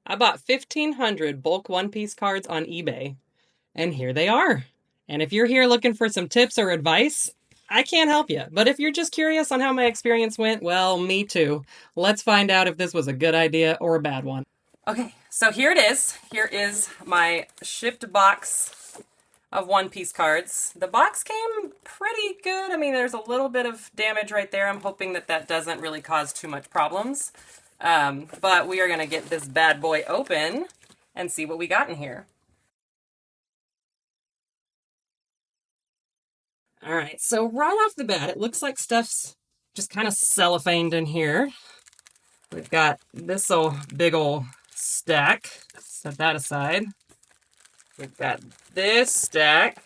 I bought 1,500 bulk One Piece cards on eBay, and here they are. And if you're here looking for some tips or advice, I can't help you. But if you're just curious on how my experience went, well, me too. Let's find out if this was a good idea or a bad one. Okay, so here it is. Here is my shipped box of One Piece cards. The box came pretty good. I mean, there's a little bit of damage right there. I'm hoping that that doesn't really cause too much problems. But we are going to get this bad boy open and see what we got in here. All right, so right off the bat, it looks like stuff's just kind of cellophaned in here. We've got this big old stack. Set that aside. We've got this stack.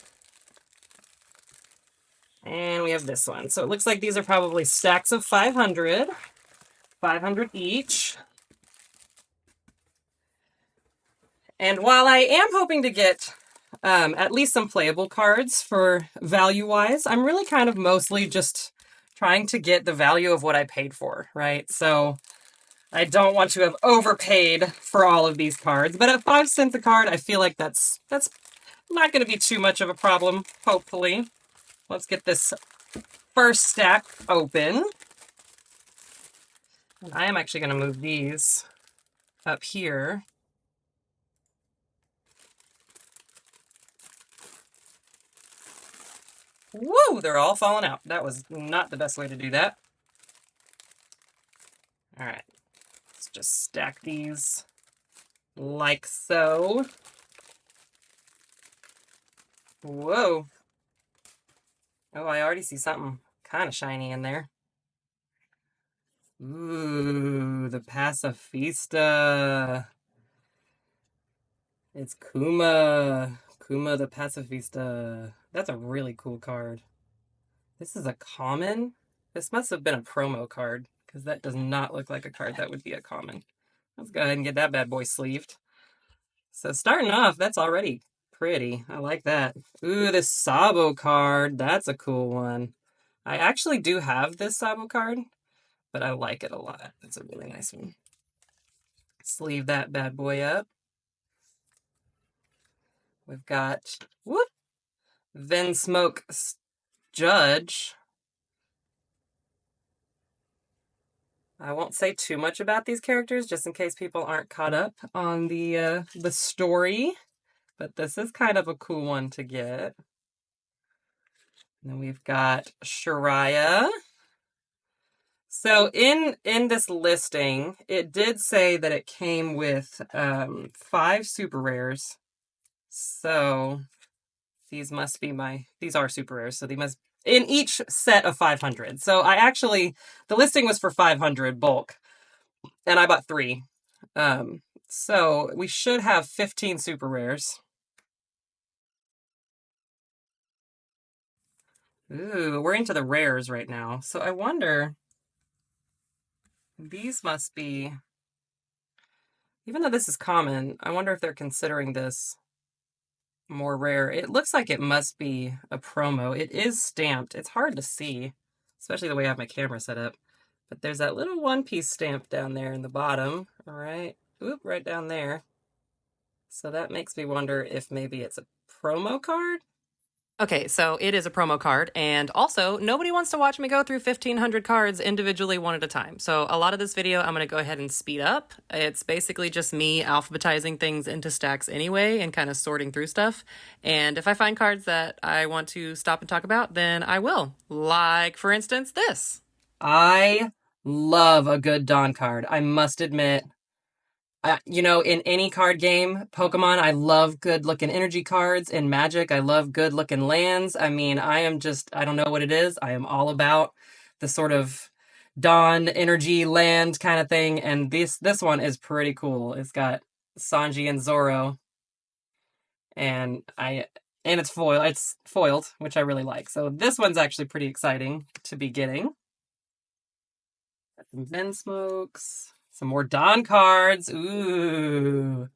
And we have this one. So it looks like these are probably stacks of 500. 500 each. And while I am hoping to get at least some playable cards for value-wise, I'm really kind of mostly just trying to get the value of what I paid for, right? So I don't want to have overpaid for all of these cards, but at 5 cents a card, I feel like that's not going to be too much of a problem, hopefully. Let's get this first stack open. And I am actually going to move these up here. Woo! They're all falling out. That was not the best way to do that. All right. Let's just stack these like so. Whoa. Oh, I already see something kind of shiny in there. Ooh, the Pacifista. It's Kuma. Kuma the Pacifista. That's a really cool card. This is a common. This must have been a promo card, because that does not look like a card that would be a common. Let's go ahead and get that bad boy sleeved. So starting off, that's already pretty. I like that. Ooh, this Sabo card. That's a cool one. I actually do have this Sabo card, but I like it a lot. It's a really nice one. Sleeve that bad boy up. We've got, whoop, Vinsmoke Judge. I won't say too much about these characters, just in case people aren't caught up on the story. But this is kind of a cool one to get. And then we've got Shiraya. So in this listing, it did say that it came with 5 super rares. So these must be these are super rares. So they must, in each set of 500. So the listing was for 500 bulk, and I bought 3. So we should have 15 super rares. Ooh, we're into the rares right now. So I wonder, these must be, even though this is common, I wonder if they're considering this more rare. It looks like it must be a promo. It is stamped. It's hard to see, especially the way I have my camera set up. But there's that little One Piece stamp down there in the bottom. All right. Oop, right down there. So that makes me wonder if maybe it's a promo card. Okay, so it is a promo card, and also, nobody wants to watch me go through 1,500 cards individually one at a time. So a lot of this video, I'm going to go ahead and speed up. It's basically just me alphabetizing things into stacks anyway and kind of sorting through stuff. And if I find cards that I want to stop and talk about, then I will. Like, for instance, this. I love a good Dawn card, I must admit. In any card game, Pokemon, I love good-looking energy cards. In Magic, I love good-looking lands. I mean, I don't know what it is. I am all about the sort of Dawn energy land kind of thing. And this one is pretty cool. It's got Sanji and Zoro. And it's foiled, which I really like. So this one's actually pretty exciting to be getting. Got some Vinsmokes. Some more Dawn cards. Ooh.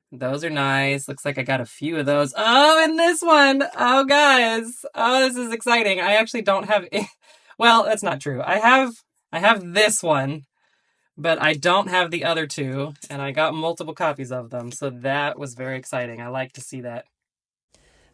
Those are nice. Looks like I got a few of those. Oh, and this one. Oh, guys. Oh, this is exciting. I actually don't have... Well, that's not true. I have this one. But I don't have the other two, and I got multiple copies of them, so that was very exciting. I like to see that.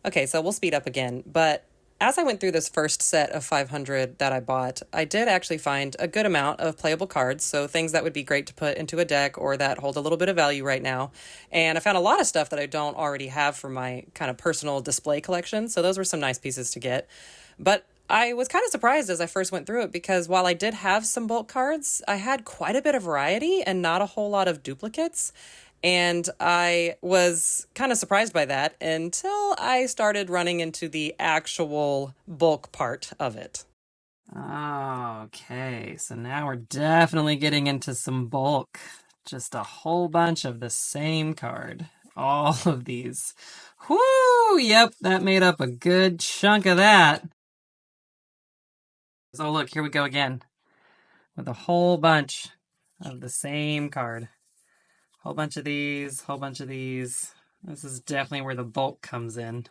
Okay, so we'll speed up again. But as I went through this first set of 500 that I bought, I did actually find a good amount of playable cards. So things that would be great to put into a deck or that hold a little bit of value right now. And I found a lot of stuff that I don't already have for my kind of personal display collection. So those were some nice pieces to get. But I was kind of surprised as I first went through it because while I did have some bulk cards, I had quite a bit of variety and not a whole lot of duplicates. And I was kind of surprised by that until I started running into the actual bulk part of it. Okay, so now we're definitely getting into some bulk. Just a whole bunch of the same card. All of these. Whoo! Yep, that made up a good chunk of that. So look, here we go again. With a whole bunch of the same card. Whole bunch of these, whole bunch of these. This is definitely where the bulk comes in.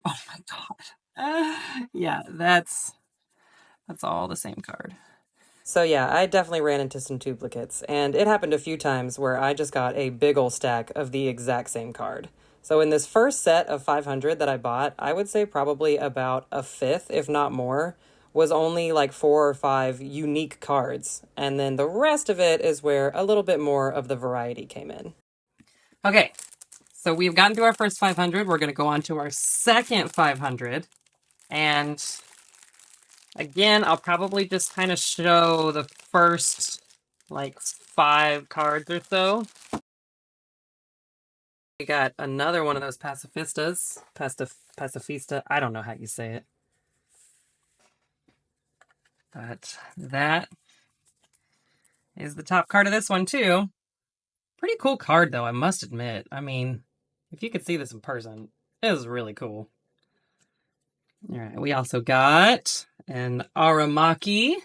Oh my god. Yeah, that's all the same card. So yeah, I definitely ran into some duplicates, and it happened a few times where I just got a big ol' stack of the exact same card. So in this first set of 500 that I bought, I would say probably about a fifth, if not more, was only like 4 or 5 unique cards. And then the rest of it is where a little bit more of the variety came in. Okay, so we've gotten through our first 500. We're going to go on to our second 500. And again, I'll probably just kind of show the first like 5 cards or so. We got another one of those pacifistas. Pacifista. I don't know how you say it. But that is the top card of this one, too. Pretty cool card, though, I must admit. I mean, if you could see this in person, it was really cool. All right, we also got an Aramaki.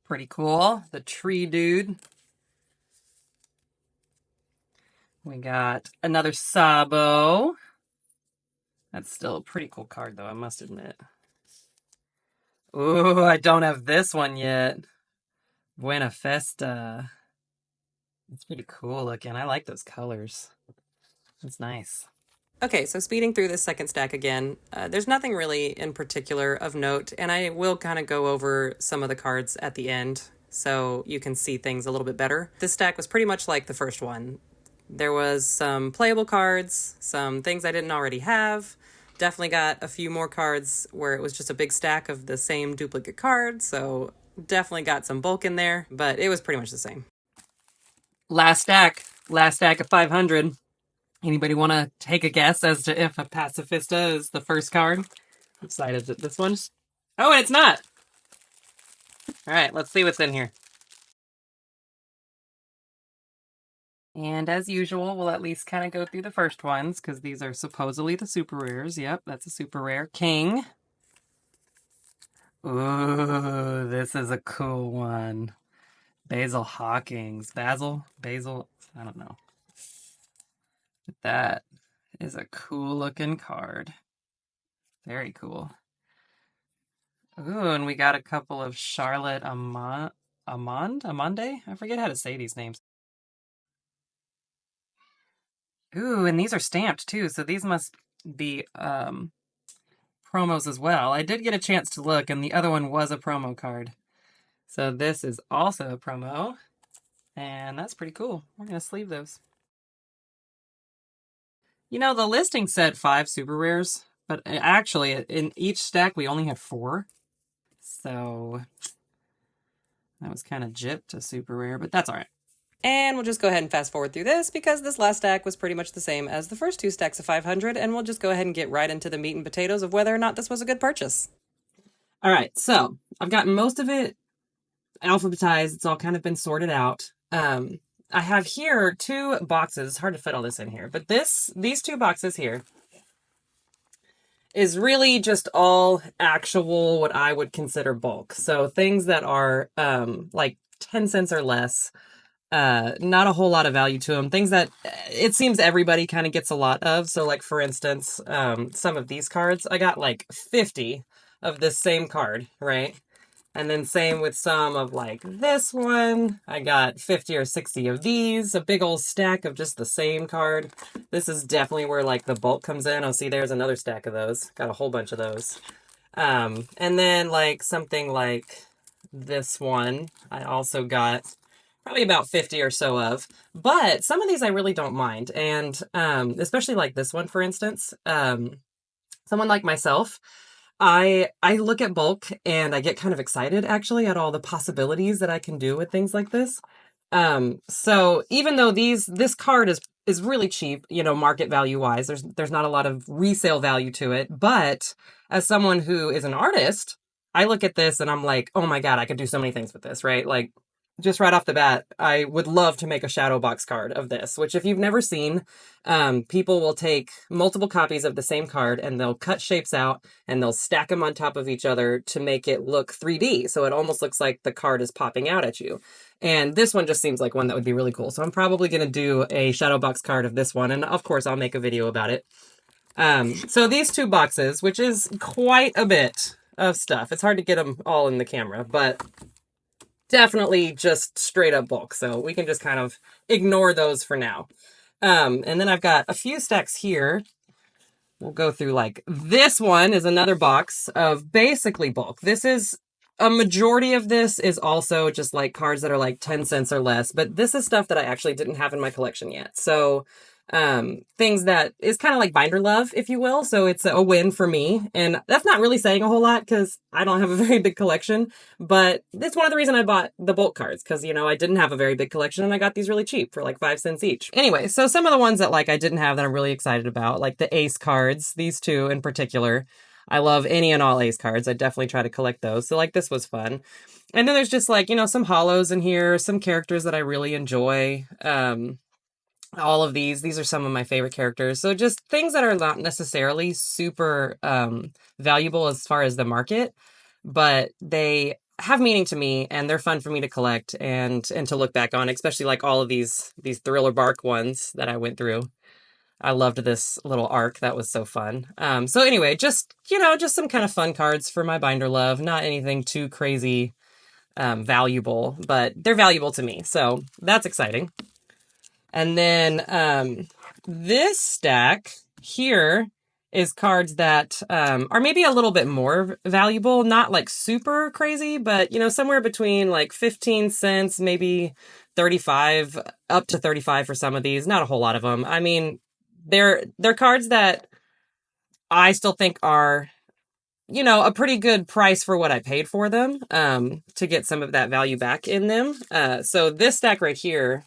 Pretty cool. The tree dude. We got another Sabo. That's still a pretty cool card, though, I must admit. Ooh, I don't have this one yet. Buena Festa. It's pretty cool looking. I like those colors. It's nice. Okay, so speeding through this second stack again, there's nothing really in particular of note, and I will kind of go over some of the cards at the end so you can see things a little bit better. This stack was pretty much like the first one. There was some playable cards, some things I didn't already have. Definitely got a few more cards where it was just a big stack of the same duplicate card, so definitely got some bulk in there, but it was pretty much the same. Last stack. Last stack of 500. Anybody want to take a guess as to if a Pacifista is the first card? I'm excited that this one. Oh, and it's not! Alright, let's see what's in here. And as usual, we'll at least kind of go through the first ones, because these are supposedly the super rares. Yep, that's a super rare. King. Ooh, this is a cool one. Basil Hawkins. Basil? I don't know. But that is a cool looking card. Very cool. Ooh, and we got a couple of Charlotte Amande? I forget how to say these names. Ooh, and these are stamped too, so these must be promos as well. I did get a chance to look, and the other one was a promo card. So this is also a promo, and that's pretty cool. We're going to sleeve those. You know, the listing said 5 super rares, but actually in each stack we only have 4. So that was kind of gypped a super rare, but that's all right. And we'll just go ahead and fast forward through this because this last stack was pretty much the same as the first 2 stacks of 500, and we'll just go ahead and get right into the meat and potatoes of whether or not this was a good purchase. All right, so I've gotten most of it alphabetized. It's all kind of been sorted out. I have here 2 boxes. It's hard to fit all this in here, but these 2 boxes here is really just all actual what I would consider bulk. So things that are like 10 cents or less. Not a whole lot of value to them. Things that it seems everybody kind of gets a lot of. So like for instance, some of these cards, I got like 50 of this same card, right? And then same with some of like this one. I got 50 or 60 of these, a big old stack of just the same card. This is definitely where like the bulk comes in. Oh, see, there's another stack of those. Got a whole bunch of those. And then like something like this one, I also got probably about 50 or so of. But some of these I really don't mind. And especially like this one, for instance, someone like myself, I look at bulk and I get kind of excited actually at all the possibilities that I can do with things like this. So even though this card is really cheap, you know, market value wise, there's not a lot of resale value to it, but as someone who is an artist, I look at this and I'm like, "Oh my God, I could do so many things with this," right? Like just right off the bat, I would love to make a shadow box card of this, which if you've never seen, people will take multiple copies of the same card and they'll cut shapes out and they'll stack them on top of each other to make it look 3D. So it almost looks like the card is popping out at you. And this one just seems like one that would be really cool. So I'm probably going to do a shadow box card of this one. And of course, I'll make a video about it. So these two boxes, which is quite a bit of stuff. It's hard to get them all in the camera, but definitely just straight up bulk. So we can just kind of ignore those for now. And then I've got a few stacks here. We'll go through like this one is another box of basically bulk. This is a majority of this is also just like cards that are like 10 cents or less, but this is stuff that I actually didn't have in my collection yet. So things that is kind of like binder love, if you will. So it's a win for me. And that's not really saying a whole lot because I don't have a very big collection, but it's one of the reasons I bought the bulk cards because, you know, I didn't have a very big collection and I got these really cheap for like 5 cents each. Anyway, so some of the ones that like I didn't have that I'm really excited about, like the ace cards, these two in particular. I love any and all ace cards. I definitely try to collect those. So like this was fun. And then there's just like, you know, some holos in here, some characters that I really enjoy. All of these are some of my favorite characters. So just things that are not necessarily super valuable as far as the market, but they have meaning to me and they're fun for me to collect and to look back on, especially like all of these Thriller Bark ones that I went through. I loved this little arc. That was so fun. So anyway, just, you know, just some kind of fun cards for my binder love. Not anything too crazy valuable, but they're valuable to me. So that's exciting. And then this stack here is cards that are maybe a little bit more valuable, not like super crazy, but you know, somewhere between like 15 cents, maybe 35, up to 35 for some of these. Not a whole lot of them. I mean, they're cards that I still think are, you know, a pretty good price for what I paid for them, to get some of that value back in them. So this stack right here,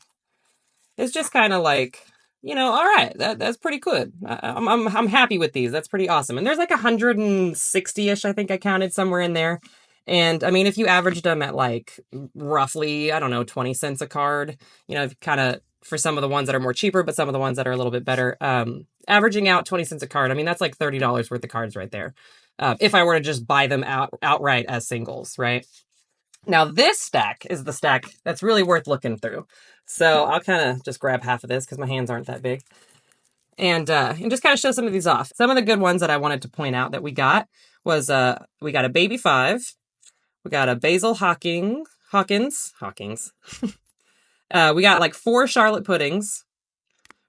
it's just kind of like, you know, all right, that's pretty good. I'm happy with these. That's pretty awesome. And there's like 160-ish, I think I counted somewhere in there. And I mean, if you averaged them at like roughly, I don't know, 20 cents a card, you know, kind of for some of the ones that are more cheaper, but some of the ones that are a little bit better, averaging out 20 cents a card. I mean, that's like $30 worth of cards right there. If I were to just buy them outright as singles, right? Now, this stack is the stack that's really worth looking through. So I'll kind of just grab half of this because my hands aren't that big. And just kind of show some of these off. Some of the good ones that I wanted to point out that we got was we got a Baby 5. We got a Basil Hawkins. We got like 4 Charlotte Puddings.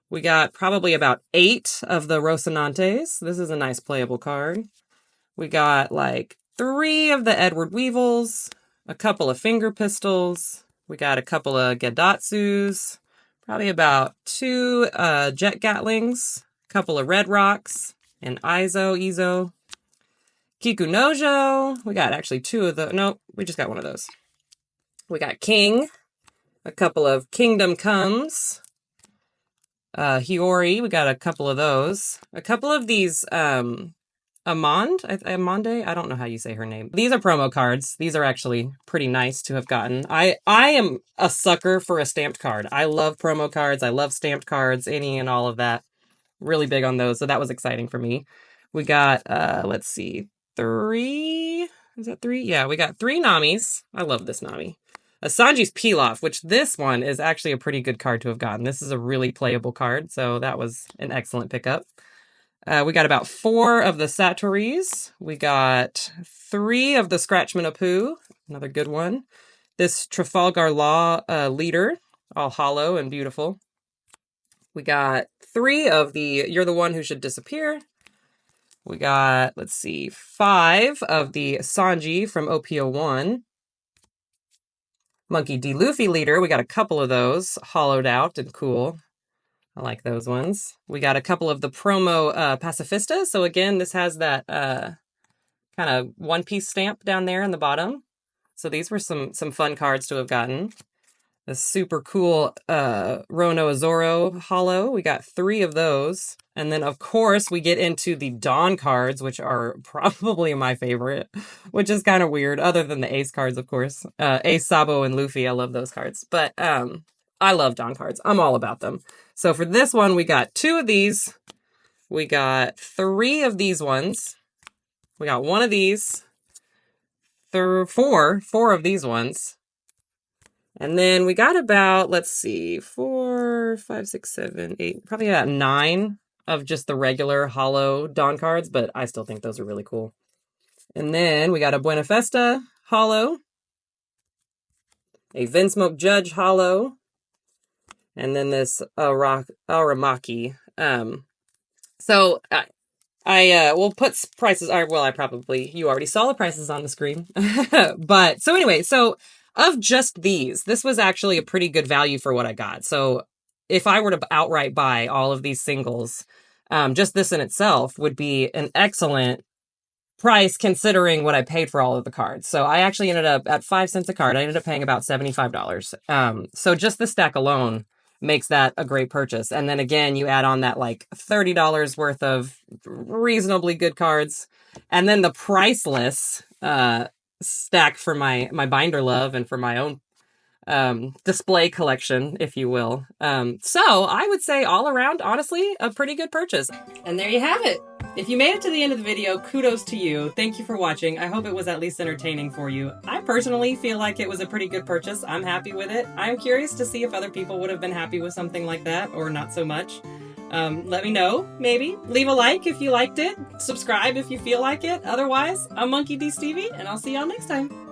We got probably about 8 of the Rocinantes. This is a nice playable card. We got like 3 of the Edward Weevils, a couple of Finger Pistols. We got a couple of Gadatsus, probably about 2 Jet Gatlings, a couple of Red Rocks, and Izo. Kikunojo. We got actually 2 of the, no, we just got one of those. We got King, a couple of Kingdom Comes, Hiyori, we got a couple of those. A couple of these, Amande, I don't know how you say her name. These are promo cards. These are actually pretty nice to have gotten. I am a sucker for a stamped card. I love promo cards. I love stamped cards, any and all of that. Really big on those. So that was exciting for me. We got, let's see, 3. Is that 3? Yeah, we got 3 Namis. I love this Nami. A Sanji's Pilaf, which this one is actually a pretty good card to have gotten. This is a really playable card, so that was an excellent pickup. We got about 4 of the Satoris. We got 3 of the Scratchman-a-Poo, another good one. This Trafalgar Law leader, all hollow and beautiful. We got 3 of the You're the One Who Should Disappear. We got, let's see, 5 of the Sanji from OP01. Monkey D. Luffy leader. We got a couple of those hollowed out and cool. I like those ones. We got a couple of the promo Pacifista. So again, this has that kind of one-piece stamp down there in the bottom. So these were some fun cards to have gotten. The super cool Rono Azoro hollow. We got 3 of those. And then, of course, we get into the Dawn cards, which are probably my favorite, which is kind of weird, other than the Ace cards, of course. Ace, Sabo, and Luffy. I love those cards. But I love Dawn cards. I'm all about them. So for this one, we got 2 of these. We got 3 of these ones. We got 1 of these. 4 of these ones. And then we got about, let's see, 4, 5, 6, 7, 8, probably about 9 of just the regular hollow Dawn cards, but I still think those are really cool. And then we got a Buena Festa hollow, a Vinsmoke Judge hollow, and then this Aramaki. So I will put prices, well, you already saw the prices on the screen. But so anyway, so of just these, this was actually a pretty good value for what I got. So if I were to outright buy all of these singles, just this in itself would be an excellent price considering what I paid for all of the cards. So I actually ended up at 5 cents a card. I ended up paying about $75. So just the stack alone makes that a great purchase. And then again, you add on that like $30 worth of reasonably good cards. And then the priceless stack for my binder love and for my own display collection, if you will. So I would say all around, honestly, a pretty good purchase. And there you have it. If you made it to the end of the video, kudos to you. Thank you for watching. I hope it was at least entertaining for you. I personally feel like it was a pretty good purchase. I'm happy with it. I'm curious to see if other people would have been happy with something like that or not so much. Let me know, maybe. Leave a like if you liked it. Subscribe if you feel like it. Otherwise, I'm Monkey D. Stevie, and I'll see y'all next time.